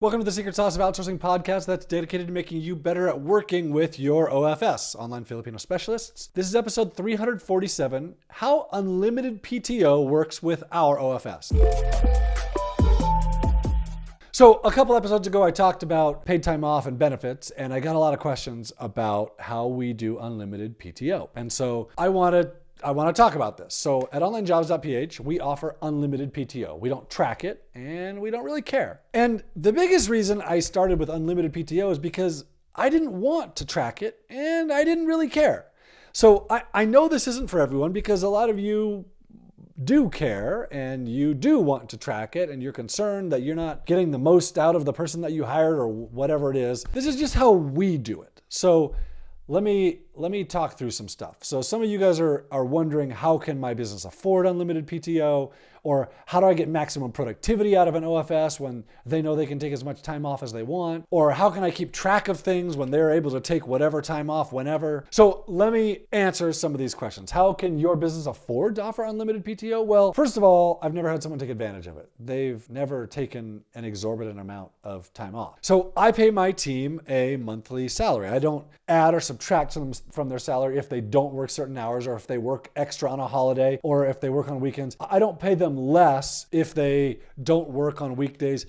Welcome to the Secret Sauce of Outsourcing podcast that's dedicated to making you better at working with your OFS, online Filipino specialists. This is episode 347, How Unlimited PTO Works with Our OFS. So a couple episodes ago, I talked about paid time off and benefits, and I got a lot of questions about how we do unlimited PTO. And so I want to talk about this. So at Onlinejobs.ph, we offer unlimited PTO. We don't track it and we don't really care. And the biggest reason I started with unlimited PTO is because I didn't want to track it and I didn't really care. So I know this isn't for everyone because a lot of you do care and you do want to track it and you're concerned that you're not getting the most out of the person that you hired or whatever it is. This is just how we do it. So let me talk through some stuff. So some of you guys are wondering, how can my business afford unlimited PTO? Or how do I get maximum productivity out of an OFS when they know they can take as much time off as they want? Or how can I keep track of things when they're able to take whatever time off whenever? So let me answer some of these questions. How can your business afford to offer unlimited PTO? Well, first of all, I've never had someone take advantage of it. They've never taken an exorbitant amount of time off. So I pay my team a monthly salary. I don't add or subtract them from their salary if they don't work certain hours or if they work extra on a holiday or if they work on weekends. I don't pay them less if they don't work on weekdays.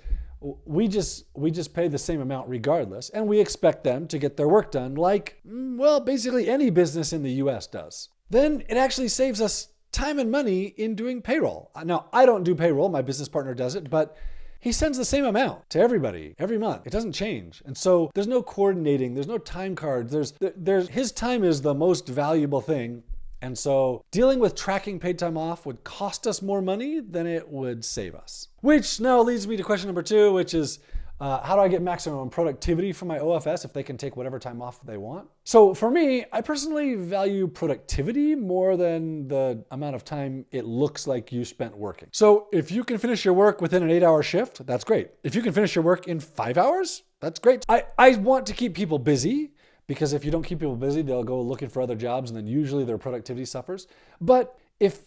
We just pay the same amount regardless, and we expect them to get their work done like, well, basically any business in the US does. Then it actually saves us time and money in doing payroll. Now, I don't do payroll, my business partner does it, but he sends the same amount to everybody every month. It doesn't change. And so there's no coordinating, there's no time cards. His time is the most valuable thing. And so dealing with tracking paid time off would cost us more money than it would save us. Which now leads me to question number 2, which is, how do I get maximum productivity from my OFS if they can take whatever time off they want? So for me, I personally value productivity more than the amount of time it looks like you spent working. So if you can finish your work within an 8-hour shift, that's great. If you can finish your work in 5 hours, that's great. I want to keep people busy, because if you don't keep people busy, they'll go looking for other jobs and then usually their productivity suffers. But if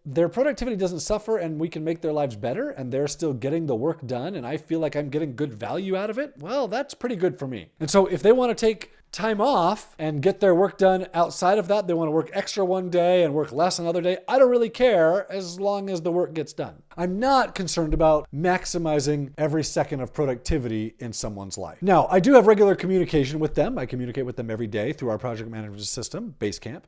their productivity doesn't suffer and we can make their lives better and they're still getting the work done and I feel like I'm getting good value out of it, well, that's pretty good for me. And so if they want to take time off and get their work done outside of that, they want to work extra one day and work less another day, I don't really care as long as the work gets done. I'm not concerned about maximizing every second of productivity in someone's life. Now, I do have regular communication with them. I communicate with them every day through our project management system, Basecamp.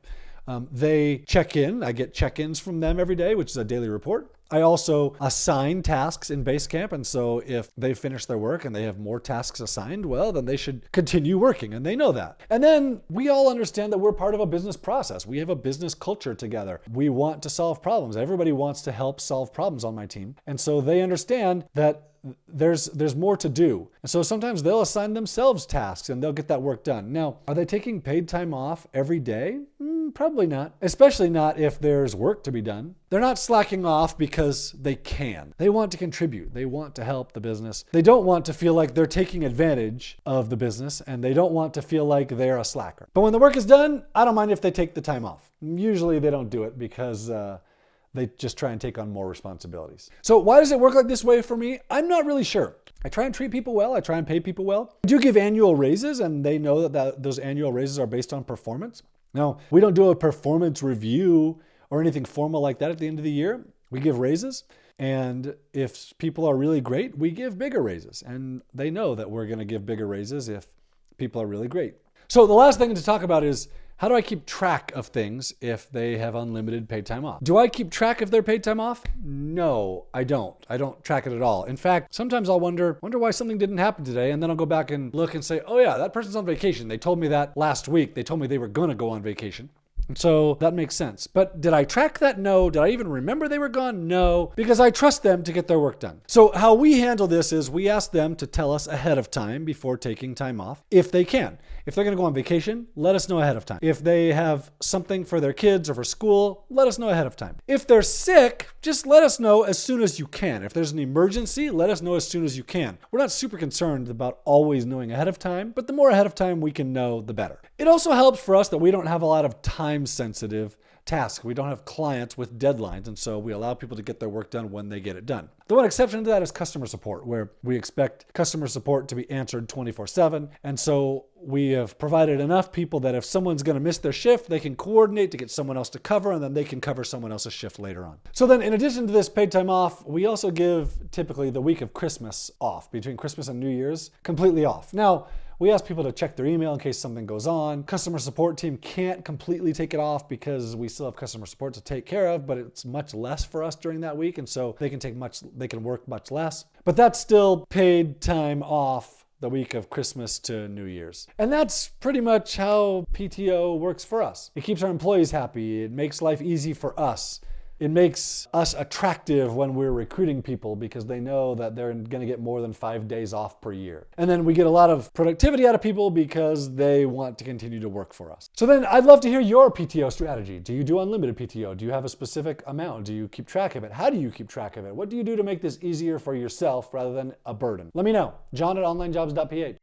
They check in. I get check-ins from them every day, which is a daily report. I also assign tasks in Basecamp, and so if they finish their work and they have more tasks assigned, well, then they should continue working, and they know that. And then we all understand that we're part of a business process. We have a business culture together. We want to solve problems. Everybody wants to help solve problems on my team, and so they understand that there's more to do. And so sometimes they'll assign themselves tasks and they'll get that work done. Now, are they taking paid time off every day? Probably not, especially not if there's work to be done. They're not slacking off because they can. They want to contribute. They want to help the business. They don't want to feel like they're taking advantage of the business, and they don't want to feel like they're a slacker. But when the work is done, I don't mind if they take the time off. Usually they don't do it because they just try and take on more responsibilities. So why does it work like this way for me? I'm not really sure. I try and treat people well. I try and pay people well. I do give annual raises, and they know that those annual raises are based on performance. Now, we don't do a performance review or anything formal like that at the end of the year. We give raises, and if people are really great, we give bigger raises. And they know that we're going to give bigger raises if people are really great. So the last thing to talk about is, how do I keep track of things if they have unlimited paid time off? Do I keep track of their paid time off? No, I don't. I don't track it at all. In fact, sometimes I'll wonder why something didn't happen today, and then I'll go back and look and say, oh yeah, that person's on vacation. They told me that last week. They told me they were gonna go on vacation. And so that makes sense. But did I track that? No. Did I even remember they were gone? No, because I trust them to get their work done. So how we handle this is we ask them to tell us ahead of time before taking time off, if they can. If they're going to go on vacation, let us know ahead of time. If they have something for their kids or for school, let us know ahead of time. If they're sick, just let us know as soon as you can. If there's an emergency, let us know as soon as you can. We're not super concerned about always knowing ahead of time, but the more ahead of time we can know, the better. It also helps for us that we don't have a lot of time-sensitive tasks. We don't have clients with deadlines, and so we allow people to get their work done when they get it done. The one exception to that is customer support, where we expect customer support to be answered 24/7. And so we have provided enough people that if someone's going to miss their shift, they can coordinate to get someone else to cover, and then they can cover someone else's shift later on. So then in addition to this paid time off, we also give typically the week of Christmas off, between Christmas and New Year's, completely off. Now, we ask people to check their email in case something goes on. Customer support team can't completely take it off because we still have customer support to take care of, but it's much less for us during that week, and so they can work much less. But that's still paid time off the week of Christmas to New Year's. And that's pretty much how PTO works for us. It keeps our employees happy. It makes life easy for us. It makes us attractive when we're recruiting people because they know that they're going to get more than 5 days off per year. And then we get a lot of productivity out of people because they want to continue to work for us. So then I'd love to hear your PTO strategy. Do you do unlimited PTO? Do you have a specific amount? Do you keep track of it? How do you keep track of it? What do you do to make this easier for yourself rather than a burden? Let me know. John at Onlinejobs.ph.